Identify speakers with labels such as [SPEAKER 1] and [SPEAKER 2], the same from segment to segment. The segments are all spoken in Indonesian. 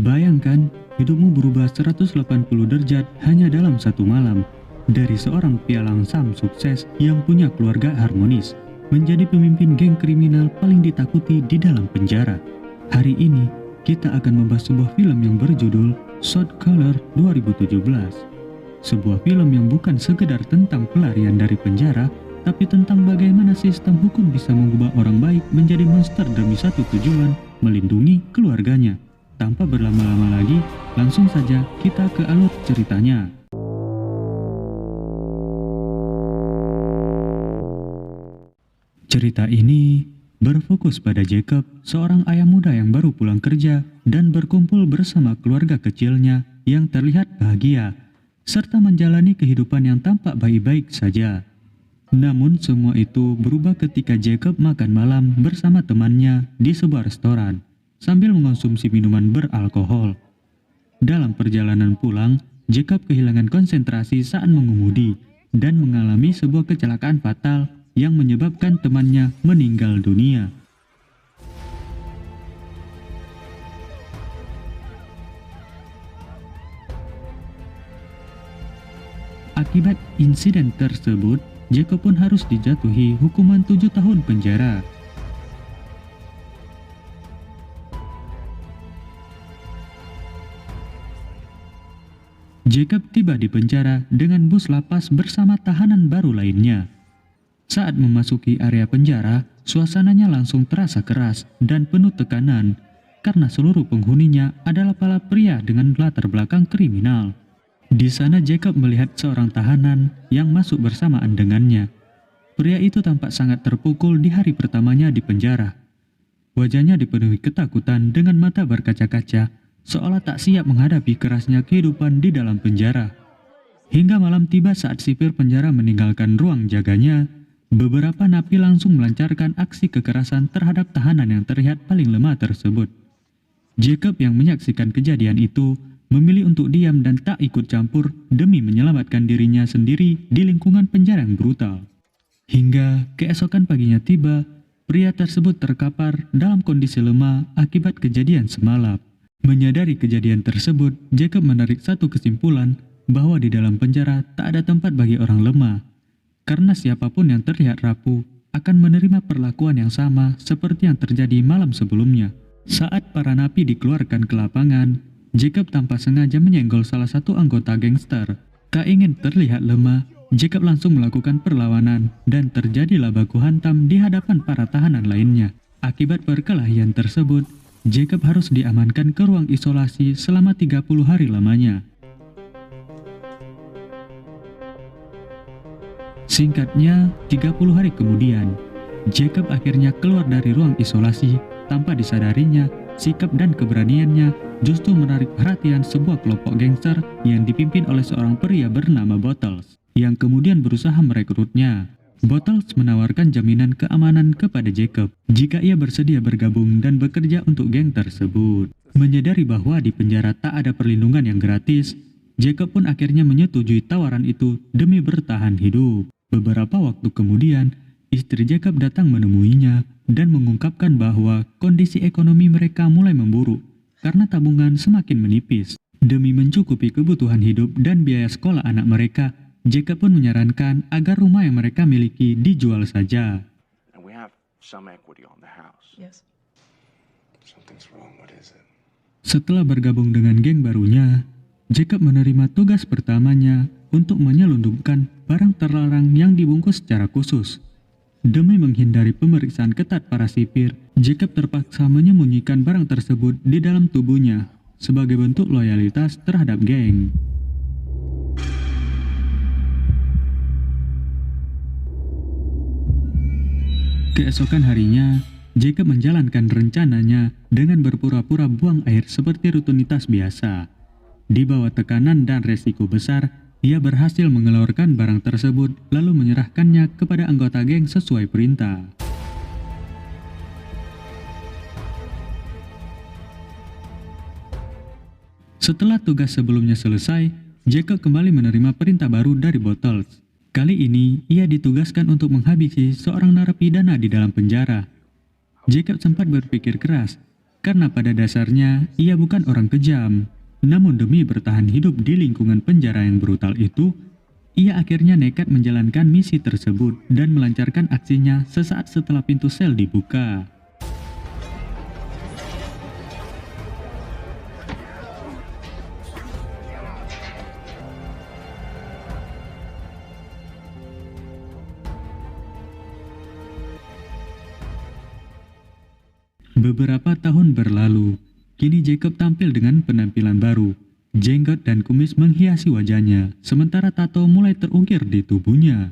[SPEAKER 1] Bayangkan, hidupmu berubah 180 derajat hanya dalam satu malam. Dari seorang pialang Sam sukses yang punya keluarga harmonis, menjadi pemimpin geng kriminal paling ditakuti di dalam penjara. Hari ini, kita akan membahas sebuah film yang berjudul Shot Caller 2017. Sebuah film yang bukan sekedar tentang pelarian dari penjara, tapi tentang bagaimana sistem hukum bisa mengubah orang baik menjadi monster demi satu tujuan, melindungi keluarganya. Tanpa berlama-lama lagi, langsung saja kita ke alur ceritanya. Cerita ini berfokus pada Jacob, seorang ayah muda yang baru pulang kerja dan berkumpul bersama keluarga kecilnya yang terlihat bahagia, serta menjalani kehidupan yang tampak baik-baik saja. Namun semua itu berubah ketika Jacob makan malam bersama temannya di sebuah restoran, sambil mengonsumsi minuman beralkohol. Dalam perjalanan pulang, Jacob kehilangan konsentrasi saat mengemudi dan mengalami sebuah kecelakaan fatal yang menyebabkan temannya meninggal dunia. Akibat insiden tersebut, Jacob pun harus dijatuhi hukuman 7 tahun penjara. Jacob tiba di penjara dengan bus lapas bersama tahanan baru lainnya. Saat memasuki area penjara, suasananya langsung terasa keras dan penuh tekanan karena seluruh penghuninya adalah para pria dengan latar belakang kriminal. Di sana Jacob melihat seorang tahanan yang masuk bersamaan dengannya. Pria itu tampak sangat terpukul di hari pertamanya di penjara. Wajahnya dipenuhi ketakutan dengan mata berkaca-kaca, seolah tak siap menghadapi kerasnya kehidupan di dalam penjara. Hingga malam tiba saat sipir penjara meninggalkan ruang jaganya, beberapa napi langsung melancarkan aksi kekerasan terhadap tahanan yang terlihat paling lemah tersebut. Jacob yang menyaksikan kejadian itu memilih untuk diam dan tak ikut campur demi menyelamatkan dirinya sendiri di lingkungan penjara yang brutal. Hingga keesokan paginya tiba, pria tersebut terkapar dalam kondisi lemah akibat kejadian semalam. Menyadari kejadian tersebut, Jacob menarik satu kesimpulan bahwa di dalam penjara tak ada tempat bagi orang lemah. Karena siapapun yang terlihat rapuh akan menerima perlakuan yang sama seperti yang terjadi malam sebelumnya. Saat para napi dikeluarkan ke lapangan, Jacob tanpa sengaja menyenggol salah satu anggota gangster. Tak ingin terlihat lemah, Jacob langsung melakukan perlawanan dan terjadilah baku hantam di hadapan para tahanan lainnya. Akibat perkelahian tersebut, Jacob harus diamankan ke ruang isolasi selama 30 hari lamanya. Singkatnya, 30 hari kemudian, Jacob akhirnya keluar dari ruang isolasi. Tanpa disadarinya, sikap dan keberaniannya justru menarik perhatian sebuah kelompok gangster yang dipimpin oleh seorang pria bernama Bottles, yang kemudian berusaha merekrutnya. Bottles menawarkan jaminan keamanan kepada Jacob jika ia bersedia bergabung dan bekerja untuk geng tersebut. Menyadari bahwa di penjara tak ada perlindungan yang gratis, Jacob pun akhirnya menyetujui tawaran itu demi bertahan hidup. Beberapa waktu kemudian, istri Jacob datang menemuinya dan mengungkapkan bahwa kondisi ekonomi mereka mulai memburuk karena tabungan semakin menipis. Demi mencukupi kebutuhan hidup dan biaya sekolah anak mereka, Jacob pun menyarankan agar rumah yang mereka miliki dijual saja. Setelah bergabung dengan geng barunya, Jacob menerima tugas pertamanya untuk menyelundupkan barang terlarang yang dibungkus secara khusus. Demi menghindari pemeriksaan ketat para sipir, Jacob terpaksa menyembunyikan barang tersebut di dalam tubuhnya sebagai bentuk loyalitas terhadap geng. Keesokan harinya, Jacob menjalankan rencananya dengan berpura-pura buang air seperti rutinitas biasa. Di bawah tekanan dan resiko besar, ia berhasil mengeluarkan barang tersebut lalu menyerahkannya kepada anggota geng sesuai perintah. Setelah tugas sebelumnya selesai, Jacob kembali menerima perintah baru dari Bottles. Kali ini, ia ditugaskan untuk menghabisi seorang narapidana di dalam penjara. Jacob sempat berpikir keras, karena pada dasarnya ia bukan orang kejam. Namun demi bertahan hidup di lingkungan penjara yang brutal itu, ia akhirnya nekat menjalankan misi tersebut dan melancarkan aksinya sesaat setelah pintu sel dibuka. Beberapa tahun berlalu, kini Jacob tampil dengan penampilan baru. Jenggot dan kumis menghiasi wajahnya, sementara tato mulai terukir di tubuhnya.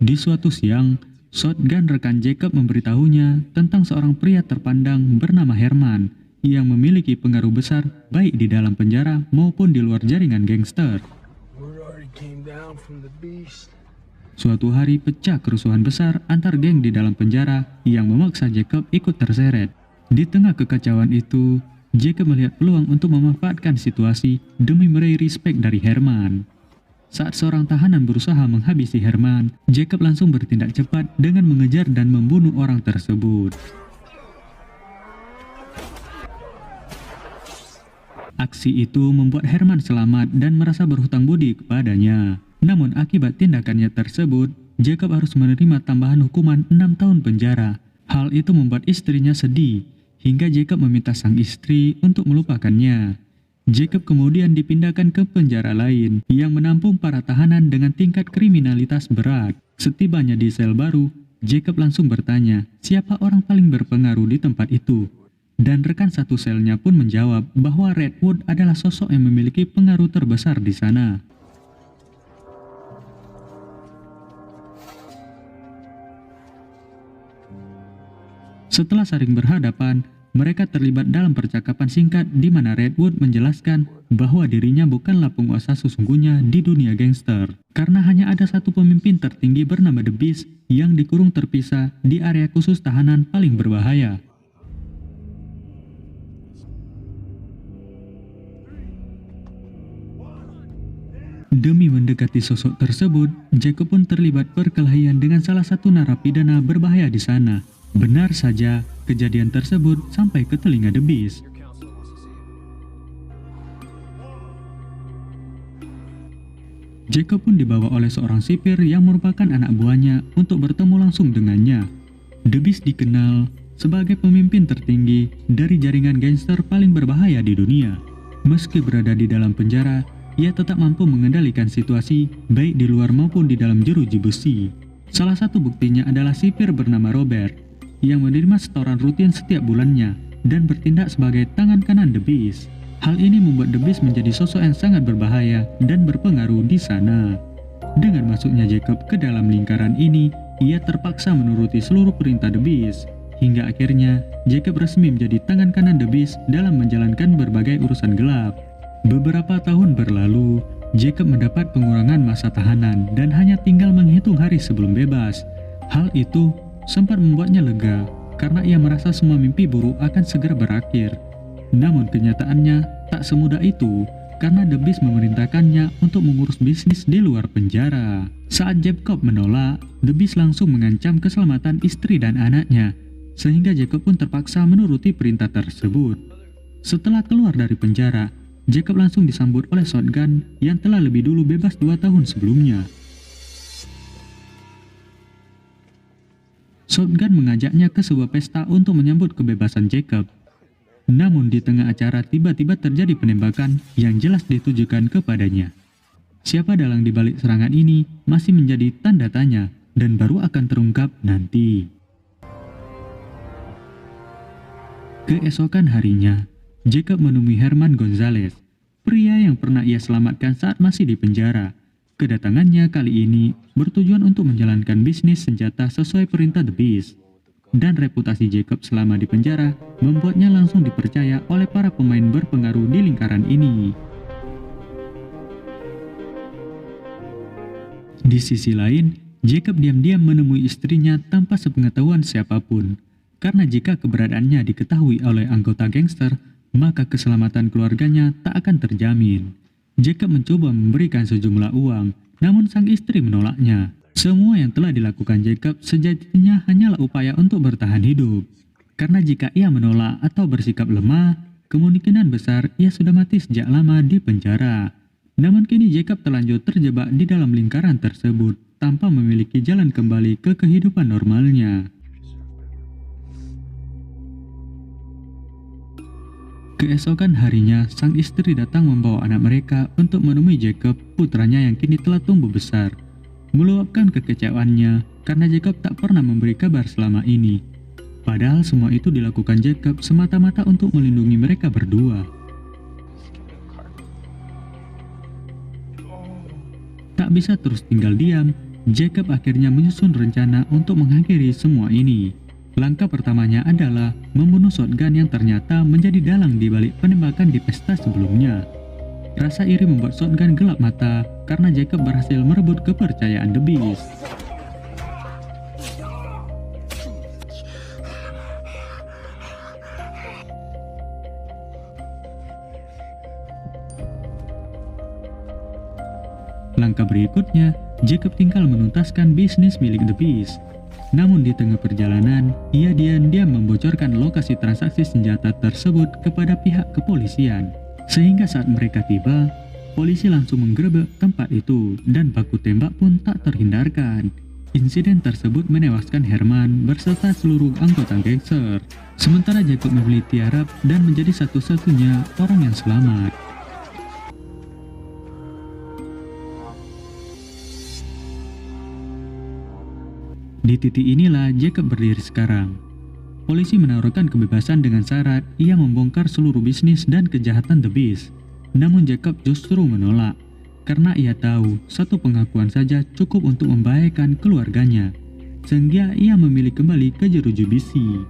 [SPEAKER 1] Di suatu siang, shotgun rekan Jacob memberitahunya tentang seorang pria terpandang bernama Herman yang memiliki pengaruh besar baik di dalam penjara maupun di luar jaringan gangster. Suatu hari pecah kerusuhan besar antar geng di dalam penjara yang memaksa Jacob ikut terseret. Di tengah kekacauan itu, Jacob melihat peluang untuk memanfaatkan situasi demi meraih respek dari Herman. Saat seorang tahanan berusaha menghabisi Herman, Jacob langsung bertindak cepat dengan mengejar dan membunuh orang tersebut. Aksi itu membuat Herman selamat dan merasa berhutang budi kepadanya. Namun akibat tindakannya tersebut, Jacob harus menerima tambahan hukuman 6 tahun penjara. Hal itu membuat istrinya sedih, hingga Jacob meminta sang istri untuk melupakannya. Jacob kemudian dipindahkan ke penjara lain yang menampung para tahanan dengan tingkat kriminalitas berat. Setibanya di sel baru, Jacob langsung bertanya siapa orang paling berpengaruh di tempat itu. Dan rekan satu selnya pun menjawab bahwa Redwood adalah sosok yang memiliki pengaruh terbesar di sana. Setelah saling berhadapan, mereka terlibat dalam percakapan singkat di mana Redwood menjelaskan bahwa dirinya bukanlah penguasa sesungguhnya di dunia gangster, karena hanya ada satu pemimpin tertinggi bernama The Beast yang dikurung terpisah di area khusus tahanan paling berbahaya. Demi mendekati sosok tersebut, Jacob pun terlibat perkelahian dengan salah satu narapidana berbahaya di sana. Benar saja, kejadian tersebut sampai ke telinga The Beast. Jacob pun dibawa oleh seorang sipir yang merupakan anak buahnya untuk bertemu langsung dengannya. The Beast dikenal sebagai pemimpin tertinggi dari jaringan gangster paling berbahaya di dunia. Meski berada di dalam penjara, ia tetap mampu mengendalikan situasi baik di luar maupun di dalam jeruji besi. Salah satu buktinya adalah sipir bernama Robert yang menerima setoran rutin setiap bulannya dan bertindak sebagai tangan kanan The Beast. Hal ini membuat The Beast menjadi sosok yang sangat berbahaya dan berpengaruh di sana. Dengan masuknya Jacob ke dalam lingkaran ini, ia terpaksa menuruti seluruh perintah The Beast. Hingga akhirnya, Jacob resmi menjadi tangan kanan The Beast dalam menjalankan berbagai urusan gelap. Beberapa tahun berlalu, Jacob mendapat pengurangan masa tahanan dan hanya tinggal menghitung hari sebelum bebas. Hal itu sempat membuatnya lega karena ia merasa semua mimpi buruk akan segera berakhir. Namun kenyataannya tak semudah itu karena The Beast memerintahkannya untuk mengurus bisnis di luar penjara. Saat Jacob menolak, The Beast langsung mengancam keselamatan istri dan anaknya, sehingga Jacob pun terpaksa menuruti perintah tersebut. Setelah keluar dari penjara, Jacob langsung disambut oleh Shotgun yang telah lebih dulu bebas 2 tahun sebelumnya. Shotgun mengajaknya ke sebuah pesta untuk menyambut kebebasan Jacob. Namun di tengah acara tiba-tiba terjadi penembakan yang jelas ditujukan kepadanya. Siapa dalang di balik serangan ini masih menjadi tanda tanya dan baru akan terungkap nanti. Keesokan harinya, Jacob menemui Herman Gonzalez, pria yang pernah ia selamatkan saat masih di penjara. Kedatangannya kali ini bertujuan untuk menjalankan bisnis senjata sesuai perintah The Beast. Dan reputasi Jacob selama di penjara membuatnya langsung dipercaya oleh para pemain berpengaruh di lingkaran ini. Di sisi lain, Jacob diam-diam menemui istrinya tanpa sepengetahuan siapapun. Karena jika keberadaannya diketahui oleh anggota gangster, maka keselamatan keluarganya tak akan terjamin. Jacob mencoba memberikan sejumlah uang, namun sang istri menolaknya. Semua yang telah dilakukan Jacob sejatinya hanyalah upaya untuk bertahan hidup. Karena jika ia menolak atau bersikap lemah, kemungkinan besar ia sudah mati sejak lama di penjara. Namun kini Jacob terlanjur terjebak di dalam lingkaran tersebut tanpa memiliki jalan kembali ke kehidupan normalnya. Keesokan harinya, sang istri datang membawa anak mereka untuk menemui Jacob, putranya yang kini telah tumbuh besar. Meluapkan kekecewaannya karena Jacob tak pernah memberi kabar selama ini. Padahal semua itu dilakukan Jacob semata-mata untuk melindungi mereka berdua. Tak bisa terus tinggal diam, Jacob akhirnya menyusun rencana untuk mengakhiri semua ini. Langkah pertamanya adalah membunuh shotgun yang ternyata menjadi dalang di balik penembakan di pesta sebelumnya. Rasa iri membuat shotgun gelap mata karena Jacob berhasil merebut kepercayaan The Beast. Langkah berikutnya, Jacob tinggal menuntaskan bisnis milik The Beast. Namun di tengah perjalanan, ia diam-diam membocorkan lokasi transaksi senjata tersebut kepada pihak kepolisian. Sehingga saat mereka tiba, polisi langsung menggerebek tempat itu dan baku tembak pun tak terhindarkan. Insiden tersebut menewaskan Herman berserta seluruh anggota gangster. Sementara Jacob memilih tiarap dan menjadi satu-satunya orang yang selamat. Di titik inilah Jacob berdiri sekarang. Polisi menawarkan kebebasan dengan syarat ia membongkar seluruh bisnis dan kejahatan The Beast. Namun Jacob justru menolak, karena ia tahu satu pengakuan saja cukup untuk membahayakan keluarganya. Sehingga ia memilih kembali ke jeruji besi.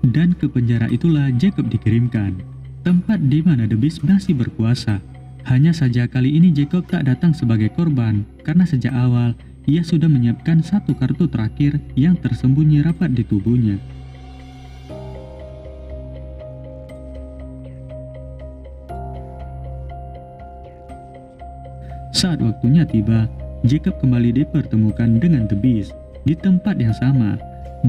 [SPEAKER 1] Dan ke penjara itulah Jacob dikirimkan, tempat di mana The Beast masih berkuasa. Hanya saja kali ini Jacob tak datang sebagai korban, karena sejak awal ia sudah menyiapkan satu kartu terakhir yang tersembunyi rapat di tubuhnya. Saat waktunya tiba, Jacob kembali dipertemukan dengan The Beast di tempat yang sama.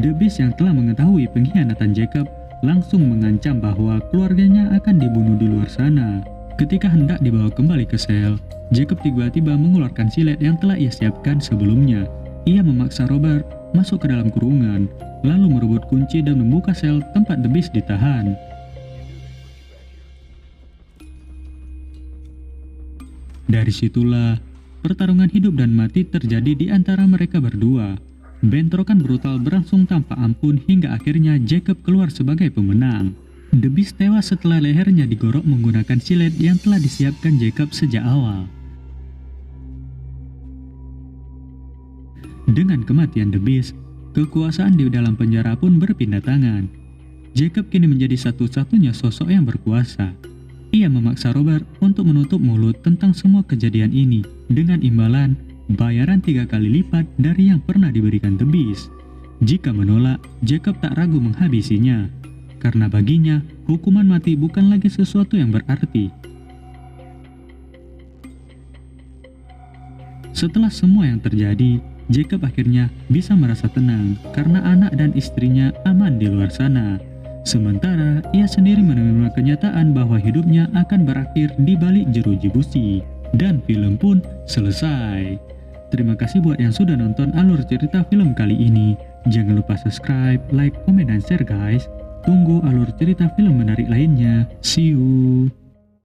[SPEAKER 1] The Beast yang telah mengetahui pengkhianatan Jacob langsung mengancam bahwa keluarganya akan dibunuh di luar sana. Ketika hendak dibawa kembali ke sel, Jacob tiba-tiba mengeluarkan silet yang telah ia siapkan sebelumnya. Ia memaksa Robert masuk ke dalam kurungan, lalu merebut kunci dan membuka sel tempat The Beast ditahan. Dari situlah, pertarungan hidup dan mati terjadi di antara mereka berdua. Bentrokan brutal berlangsung tanpa ampun hingga akhirnya Jacob keluar sebagai pemenang. The Beast tewas setelah lehernya digorok menggunakan silet yang telah disiapkan Jacob sejak awal. Dengan kematian The Beast, kekuasaan di dalam penjara pun berpindah tangan. Jacob kini menjadi satu-satunya sosok yang berkuasa. Ia memaksa Robert untuk menutup mulut tentang semua kejadian ini dengan imbalan bayaran 3 kali lipat dari yang pernah diberikan The Beast. Jika menolak, Jacob tak ragu menghabisinya. Karena baginya, hukuman mati bukan lagi sesuatu yang berarti. Setelah semua yang terjadi, Jacob akhirnya bisa merasa tenang karena anak dan istrinya aman di luar sana. Sementara ia sendiri menerima kenyataan bahwa hidupnya akan berakhir di balik jeruji besi. Dan film pun selesai. Terima kasih buat yang sudah nonton alur cerita film kali ini. Jangan lupa subscribe, like, komen, dan share guys. Tunggu alur cerita film menarik lainnya. See you.